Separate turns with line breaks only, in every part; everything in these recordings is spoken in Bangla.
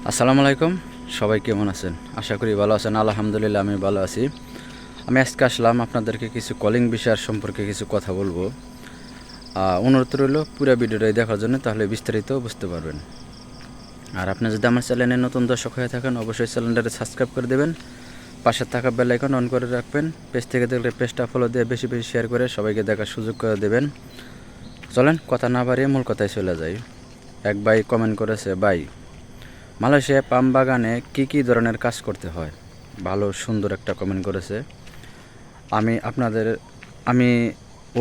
আসসালামু আলাইকুম। সবাই কেমন আছেন? আশা করি ভালো আছেন। আলহামদুলিল্লাহ আমি ভালো আছি। আমি আজকে আসলাম আপনাদেরকে কিছু কলিং বিষয়ের সম্পর্কে কিছু কথা বলবো। অনুরোধ রইল পুরো ভিডিওটাই দেখার জন্য, তাহলে বিস্তারিত বুঝতে পারবেন। আর আপনি যদি আমার চ্যানেলে নতুন দর্শক হয়ে থাকেন, অবশ্যই চ্যানেলটাকে সাবস্ক্রাইব করে দেবেন, পাশে থাকা বেল আইকন অন করে রাখবেন। পেজ থেকে দেখলে পেজটা ফলো দিয়ে বেশি বেশি শেয়ার করে সবাইকে দেখার সুযোগ করে দেবেন। চলেন কথা না বাড়িয়ে মূল কথায় চলে যাই। এক ভাই কমেন্ট করেছে, ভাই মালয়েশিয়া পাম বাগানে কী ধরনের কাজ করতে হয়? ভালো সুন্দর একটা কমেন্ট করেছে। আমি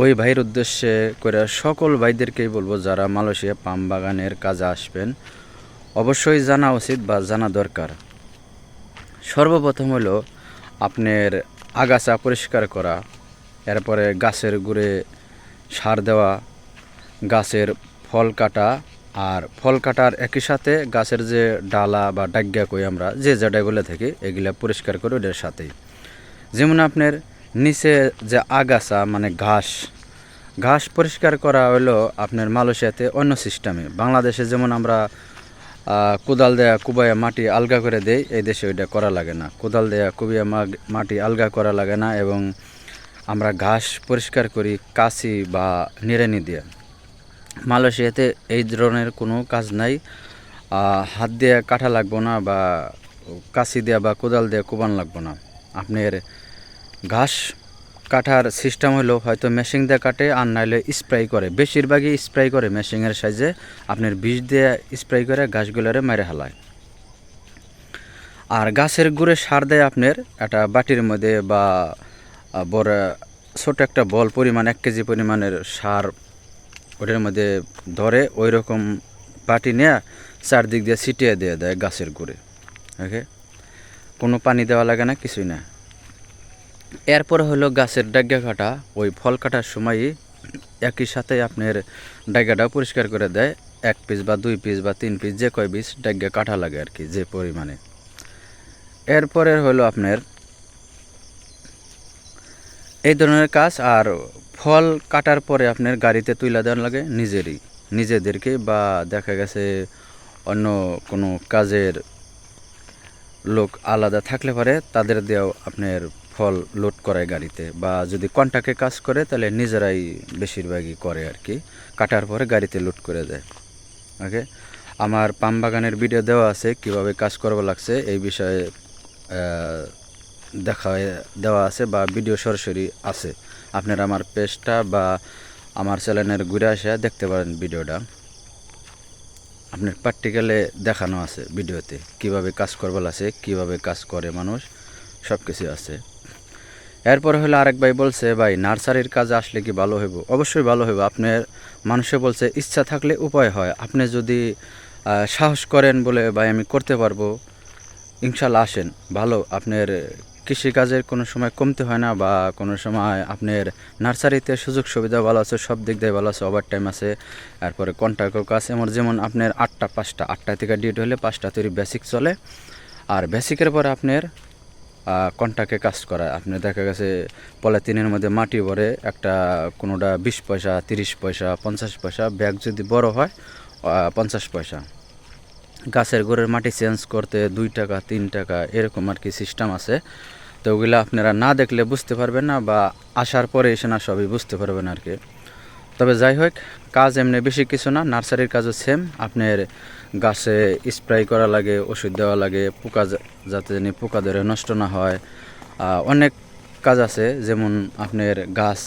ওই ভাইয়ের উদ্দেশ্যে করে সকল ভাইদেরকেই বলবো, যারা মালয়েশিয়া পাম বাগানের কাজে আসবেন অবশ্যই জানা উচিত বা জানা দরকার। সর্বপ্রথম হলো আপনার আগাছা পরিষ্কার করা, এরপরে গাছের গুঁড়ে সার দেওয়া, গাছের ফল কাটা, আর ফল কাটার একই সাথে গাছের যে ডালা বা ডাগ্গা কই আমরা যে জায়গায় বলে থাকি, এগুলা পরিষ্কার করে ওটার সাথেই। যেমন আপনার নিচে যে আগাছা মানে ঘাস পরিষ্কার করা হলো আপনার মালয়েশিয়াতে অন্য সিস্টেমে। বাংলাদেশে যেমন আমরা কোদাল দেয়া কুবাইয়া মাটি আলগা করে দেই, এই দেশে ওইটা করা লাগে না। কোদাল দেয়া কুবিয়া মাটি আলগা করা লাগে না, এবং আমরা ঘাস পরিষ্কার করি কাঁচি বা নিড়ানি দিয়ে। মালয়েশিয়াতে এই ধরনের কোনো কাজ নাই। হাত দিয়ে কাটা লাগবো না, বা কাঁচি দেওয়া বা কোদাল দিয়ে কোবান লাগবো না। আপনার ঘাস কাটার সিস্টেম হলো হয়তো মেশিন দিয়ে কাটে, আর নাইলে স্প্রে করে, বেশিরভাগই স্প্রে করে মেশিনের সাইজে আপনার বিষ দিয়ে স্প্রে করে গাছগুলোরে মেরে হালায়। আর গাছের গুঁড়ে সার দেয় আপনার একটা বাটির মধ্যে বা বড় ছোট একটা বল পরিমাণ 1 কেজি পরিমাণের সার ওটার মধ্যে ধরে ওই রকম বাটি নিয়ে চারদিক দিয়ে ছিটিয়ে দিয়ে দেয় গাছের গুঁড়ে। ওকে, কোনো পানি দেওয়া লাগে না, কিছুই না। এরপরে হলো গাছের ডাগ্গা কাটা। ওই ফল কাটার সময়ই একই সাথে আপনার ডাগ্গাটাও পরিষ্কার করে দেয়। 1 পিস বা 2 পিস বা 3 পিস যে কয় পিস ডাগ্গা কাটা লাগে আর কি, যে পরিমাণে। এরপরে হলো আপনার এই ধরনের কাজ। আর ফল কাটার পরে আপনার গাড়িতে তুলে দেওয়া লাগে নিজেদেরকে, বা দেখা গেছে অন্য কোনো কাজের লোক আলাদা থাকলে পারে তাদের দিয়েও আপনার ফল লোড করায় গাড়িতে, বা যদি কন্ট্রাক্টে কাজ করে তাহলে নিজেরাই বেশিরভাগই করে আর কি, কাটার পরে গাড়িতে লোড করে দেয়। ওকে, আমার পাম বাগানের ভিডিও দেওয়া আছে, কিভাবে কাজ করবা লাগছে এই বিষয়ে দেওয়া আছে, বা ভিডিও সরাসরি আছে। আপনারা আমার পেজটা বা আমার চ্যানেলের ঘুরে আসে দেখতে পারেন ভিডিওটা। আপনার প্র্যাকটিক্যালে দেখানো আছে ভিডিওতে, কিভাবে কাজ করবার আছে, কিভাবে কাজ করে মানুষ, সব কিছু আছে। এরপর হলো আরেক ভাই বলছে, ভাই নার্সারির কাজে আসলে কি ভালো হইব? অবশ্যই ভালো হইব। আপনার মানুষে বলছে ইচ্ছা থাকলে উপায় হয়। আপনি যদি সাহস করেন বলে ভাই আমি করতে পারবো, ইনশাল্লাহ আসেন। ভালো, আপনার কৃষিকাজের কোনো সময় কমতে হয় না, বা কোনো সময় আপনার নার্সারিতে সুযোগ সুবিধা ভালো আছে, সব দিক দিয়ে ভালো আছে, ওভার টাইম আছে, তারপরে কন্ট্রাক্টও কাজ। যেমন আপনার 8টা থেকে ডিউটি হলে 5টা তৈরি বেসিক চলে, আর বেসিকের পরে আপনার কন্ট্রাক্টে কাজ করা। আপনি দেখা গেছে পলিথিনের মধ্যে মাটি ভরে একটা, কোনোটা 20 পয়সা, 30 পয়সা, 50 পয়সা, ব্যাগ যদি বড় হয় 50 পয়সা। গাছের গোড়ের মাটি চেঞ্জ করতে 2 টাকা 3 টাকা এরকম আর কি সিস্টেম আছে। তো ওগুলো আপনারা না দেখলে বুঝতে পারবেন না, বা আসার পরে এসে না সবই বুঝতে পারবেন আর কি। তবে যাই হোক, কাজ এমনি বেশি কিছু না, নার্সারির কাজও সেম। আপনার গাছে স্প্রে করা লাগে, ওষুধ দেওয়া লাগে, পোকা যাতে পোকা ধরে নষ্ট না হয়। অনেক কাজ আছে, যেমন আপনার গাছ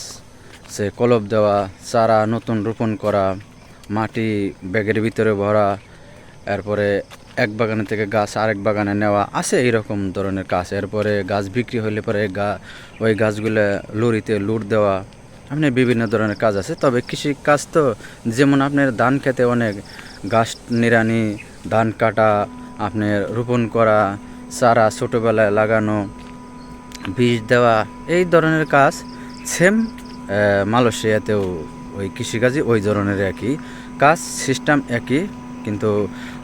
সে কলপ দেওয়া, চারা নতুন রোপণ করা, মাটি ব্যাগের ভিতরে ভরা, এরপরে এক বাগানে থেকে গাছ আরেক বাগানে নেওয়া আছে, এইরকম ধরনের কাজ। এরপরে গাছ বিক্রি হলে পরে ওই গাছগুলো লরিতে লোড দেওয়া, আপনার বিভিন্ন ধরনের কাজ আছে। তবে কৃষি কাজ তো, যেমন আপনার ধান খেতে অনেক গাছ নিড়ানি, ধান কাটা, আপনার রোপণ করা, চারা ছোটোবেলায় লাগানো, বীজ দেওয়া, এই ধরনের কাজ সেম মালয়েশিয়াতেও ওই কৃষিকাজই ওই ধরনের একই কাজ, সিস্টেম একই। কিন্তু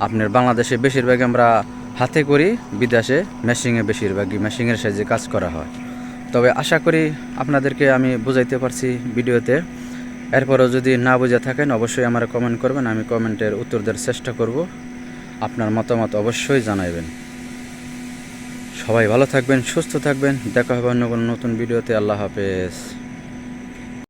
আপনার বাংলাদেশে বেশিরভাগ আমরা হাতে করি, বিদেশে মেশিনে বেশিরভাগই মেশিনের সাহায্যে কাজ করা হয়। তবে আশা করি আপনাদেরকে আমি বুঝাইতে পারছি ভিডিওতে। এরপরও যদি না বুঝে থাকেন অবশ্যই আমার কমেন্ট করবেন, আমি কমেন্টের উত্তর দেওয়ার চেষ্টা করব। আপনার মতামত অবশ্যই জানাবেন। সবাই ভালো থাকবেন, সুস্থ থাকবেন। দেখা হবে অন্য কোনো নতুন ভিডিওতে। আল্লাহ হাফেজ।